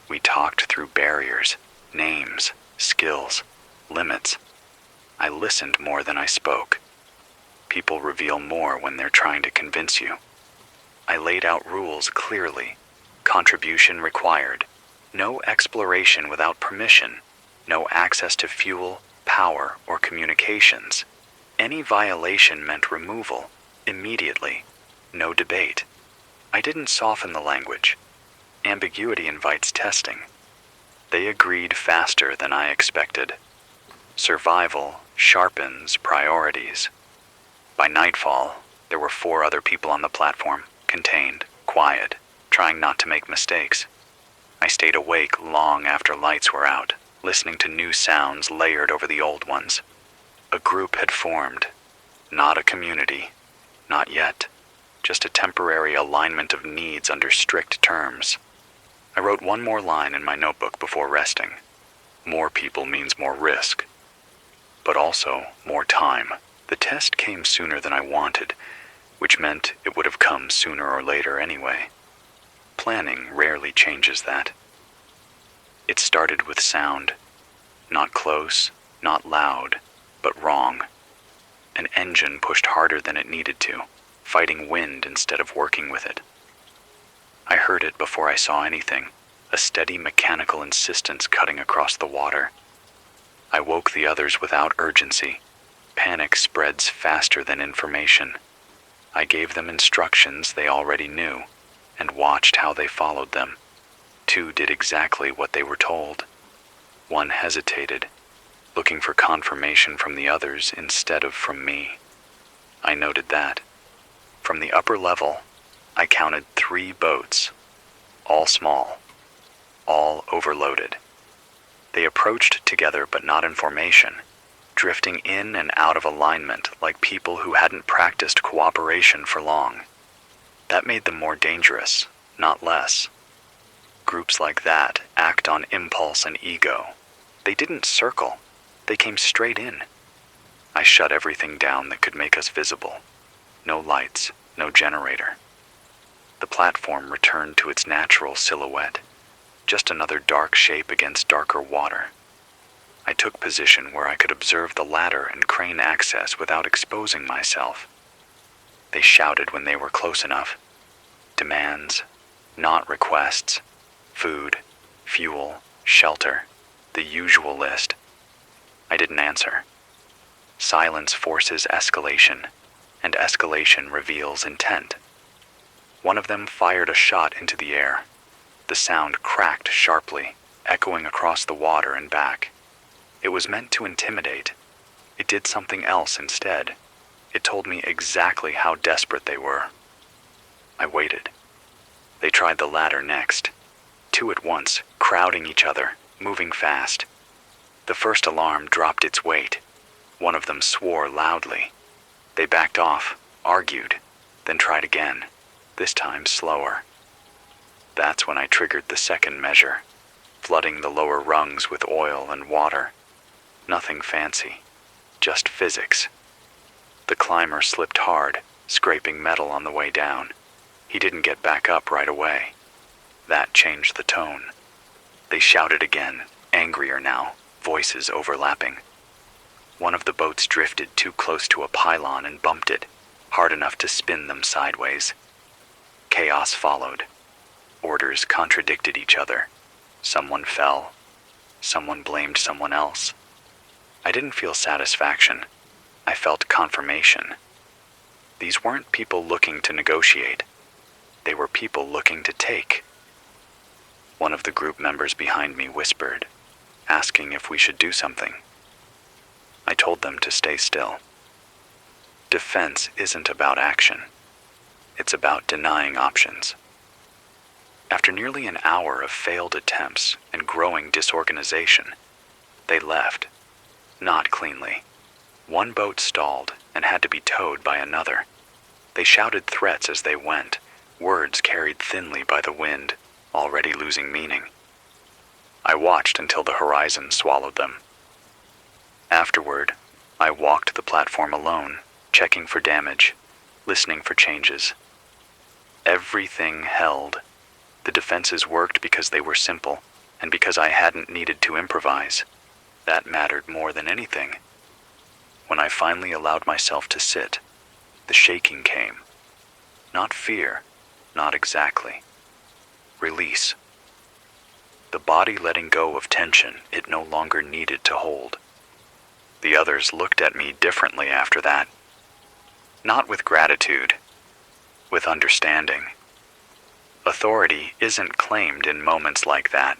Speaker 1: We talked through barriers, names, skills, limits. I listened more than I spoke. People reveal more when they're trying to convince you. I laid out rules clearly. Contribution required. No exploration without permission. No access to fuel, power, or communications. Any violation meant removal, immediately, no debate. I didn't soften the language. Ambiguity invites testing. They agreed faster than I expected. Survival sharpens priorities. By nightfall, there were 4 other people on the platform, contained, quiet, trying not to make mistakes. I stayed awake long after lights were out, listening to new sounds layered over the old ones. A group had formed. Not a community. Not yet. Just a temporary alignment of needs under strict terms. I wrote one more line in my notebook before resting. More people means more risk. But also more time. The test came sooner than I wanted, which meant it would have come sooner or later anyway. Planning rarely changes that. It started with sound. Not close, not loud, but wrong. An engine pushed harder than it needed to, fighting wind instead of working with it. I heard it before I saw anything, a steady mechanical insistence cutting across the water. I woke the others without urgency. Panic spreads faster than information. I gave them instructions they already knew, and watched how they followed them. 2 did exactly what they were told. 1 hesitated, looking for confirmation from the others instead of from me. I noted that. From the upper level, I counted 3 boats, all small, all overloaded. They approached together but not in formation, drifting in and out of alignment like people who hadn't practiced cooperation for long. That made them more dangerous, not less. Groups like that act on impulse and ego. They didn't circle. They came straight in. I shut everything down that could make us visible. No lights, no generator. The platform returned to its natural silhouette, just another dark shape against darker water. I took position where I could observe the ladder and crane access without exposing myself. They shouted when they were close enough. Demands, not requests. Food, fuel, shelter, the usual list. I didn't answer. Silence forces escalation, and escalation reveals intent. One of them fired a shot into the air. The sound cracked sharply, echoing across the water and back. It was meant to intimidate. It did something else instead. It told me exactly how desperate they were. I waited. They tried the ladder next. 2 at once, crowding each other, moving fast. The first alarm dropped its weight. One of them swore loudly. They backed off, argued, then tried again, this time slower. That's when I triggered the second measure, flooding the lower rungs with oil and water. Nothing fancy, just physics. The climber slipped hard, scraping metal on the way down. He didn't get back up right away. That changed the tone. They shouted again, angrier now, voices overlapping. One of the boats drifted too close to a pylon and bumped it, hard enough to spin them sideways. Chaos followed. Orders contradicted each other. Someone fell. Someone blamed someone else. I didn't feel satisfaction. I felt confirmation. These weren't people looking to negotiate. They were people looking to take. One of the group members behind me whispered, asking if we should do something. I told them to stay still. Defense isn't about action. It's about denying options. After nearly an hour of failed attempts and growing disorganization, they left. Not cleanly. One boat stalled and had to be towed by another. They shouted threats as they went, words carried thinly by the wind, already losing meaning. I watched until the horizon swallowed them. Afterward, I walked the platform alone, checking for damage, listening for changes. Everything held. The defenses worked because they were simple, and because I hadn't needed to improvise. That mattered more than anything. When I finally allowed myself to sit, the shaking came. Not fear, not exactly. Release. The body letting go of tension it no longer needed to hold. The others looked at me differently after that. Not with gratitude, with understanding. Authority isn't claimed in moments like that.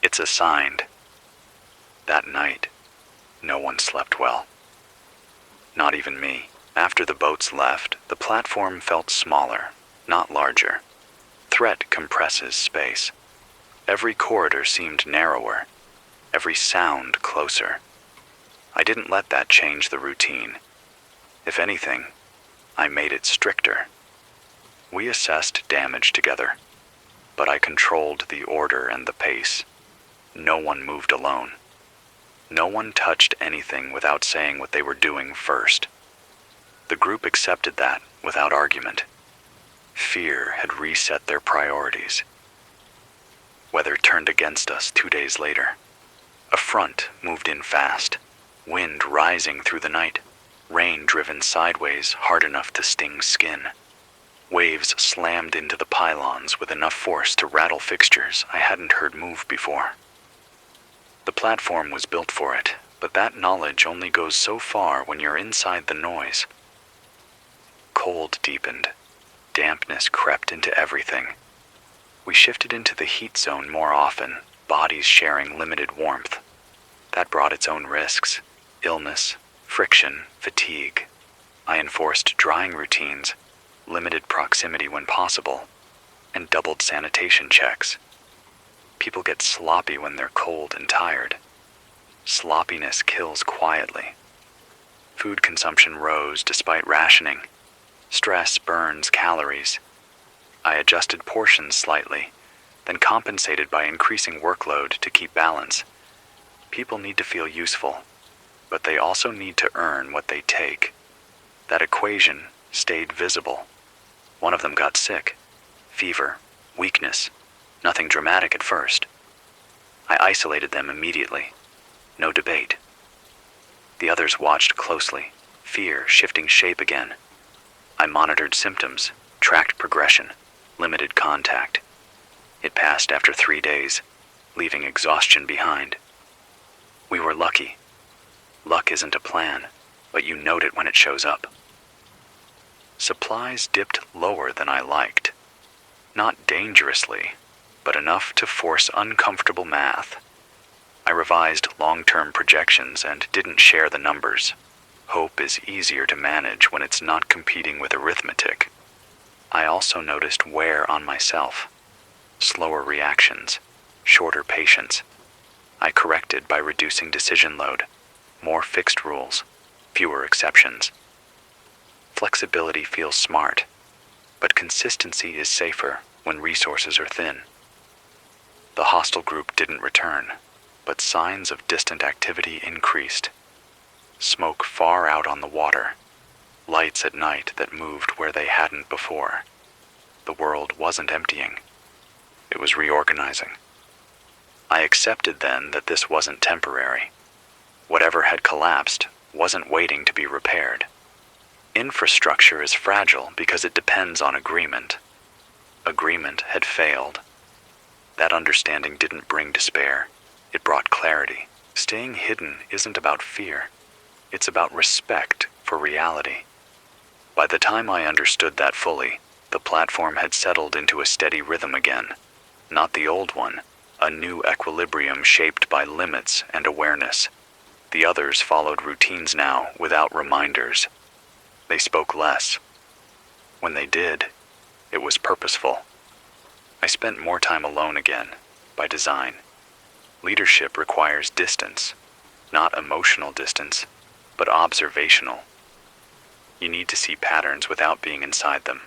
Speaker 1: It's assigned. That night, no one slept well. Not even me. After the boats left, the platform felt smaller, not larger. Threat compresses space. Every corridor seemed narrower, every sound closer. I didn't let that change the routine. If anything, I made it stricter. We assessed damage together, but I controlled the order and the pace. No one moved alone. No one touched anything without saying what they were doing first. The group accepted that without argument. Fear had reset their priorities. Weather turned against us 2 days later. A front moved in fast, wind rising through the night, rain driven sideways hard enough to sting skin. Waves slammed into the pylons with enough force to rattle fixtures I hadn't heard move before. The platform was built for it, but that knowledge only goes so far when you're inside the noise. Cold deepened. Dampness crept into everything. We shifted into the heat zone more often, bodies sharing limited warmth. That brought its own risks: illness, friction, fatigue. I enforced drying routines, limited proximity when possible, and doubled sanitation checks. People get sloppy when they're cold and tired. Sloppiness kills quietly. Food consumption rose despite rationing. Stress burns calories. I adjusted portions slightly, then compensated by increasing workload to keep balance. People need to feel useful, but they also need to earn what they take. That equation stayed visible. One of them got sick. Fever, weakness, nothing dramatic at first. I isolated them immediately. No debate. The others watched closely, fear shifting shape again. I monitored symptoms, tracked progression, limited contact. It passed after 3 days, leaving exhaustion behind. We were lucky. Luck isn't a plan, but you note it when it shows up. Supplies dipped lower than I liked. Not dangerously, but enough to force uncomfortable math. I revised long-term projections and didn't share the numbers. Hope is easier to manage when it's not competing with arithmetic. I also noticed wear on myself. Slower reactions, shorter patience. I corrected by reducing decision load, more fixed rules, fewer exceptions. Flexibility feels smart, but consistency is safer when resources are thin. The hostile group didn't return, but signs of distant activity increased. Smoke far out on the water, lights at night that moved where they hadn't before. The world wasn't emptying. It was reorganizing. I accepted then that this wasn't temporary. Whatever had collapsed wasn't waiting to be repaired. Infrastructure is fragile because it depends on agreement. Agreement had failed. That understanding didn't bring despair. It brought clarity. Staying hidden isn't about fear. It's about respect for reality. By the time I understood that fully, the platform had settled into a steady rhythm again. Not the old one, a new equilibrium shaped by limits and awareness. The others followed routines now without reminders. They spoke less. When they did, it was purposeful. I spent more time alone again, by design. Leadership requires distance, not emotional distance, but observational. You need to see patterns without being inside them.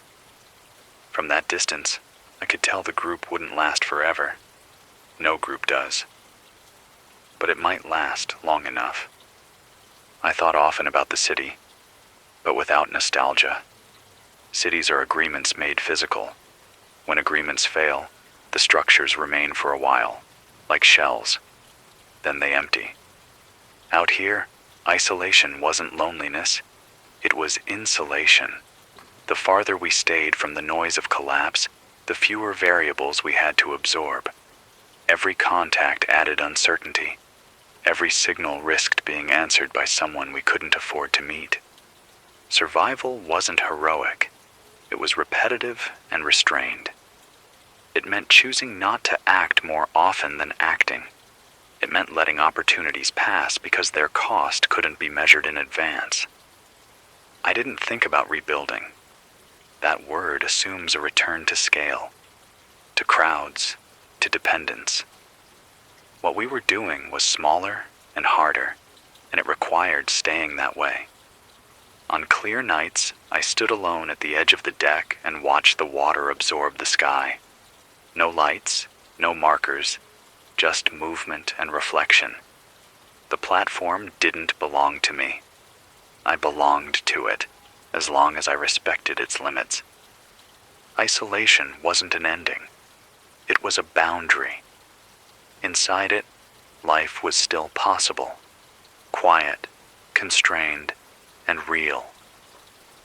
Speaker 1: From that distance, I could tell the group wouldn't last forever. No group does. But it might last long enough. I thought often about the city, but without nostalgia. Cities are agreements made physical. When agreements fail, the structures remain for a while, like shells. Then they empty. Out here, isolation wasn't loneliness. It was insulation. The farther we stayed from the noise of collapse, the fewer variables we had to absorb. Every contact added uncertainty. Every signal risked being answered by someone we couldn't afford to meet. Survival wasn't heroic. It was repetitive and restrained. It meant choosing not to act more often than acting. It meant letting opportunities pass because their cost couldn't be measured in advance. I didn't think about rebuilding. That word assumes a return to scale, to crowds, to dependence. What we were doing was smaller and harder, and it required staying that way. On clear nights, I stood alone at the edge of the deck and watched the water absorb the sky. No lights, no markers, just movement and reflection. The platform didn't belong to me. I belonged to it, as long as I respected its limits. Isolation wasn't an ending. It was a boundary. Inside it, life was still possible. Quiet, constrained, and real.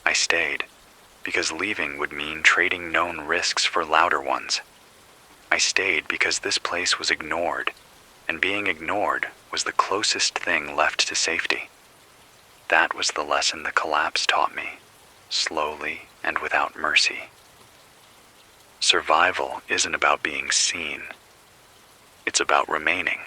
Speaker 1: I stayed, because leaving would mean trading known risks for louder ones. I stayed because this place was ignored, and being ignored was the closest thing left to safety. That was the lesson the collapse taught me, slowly and without mercy. Survival isn't about being seen. It's about remaining.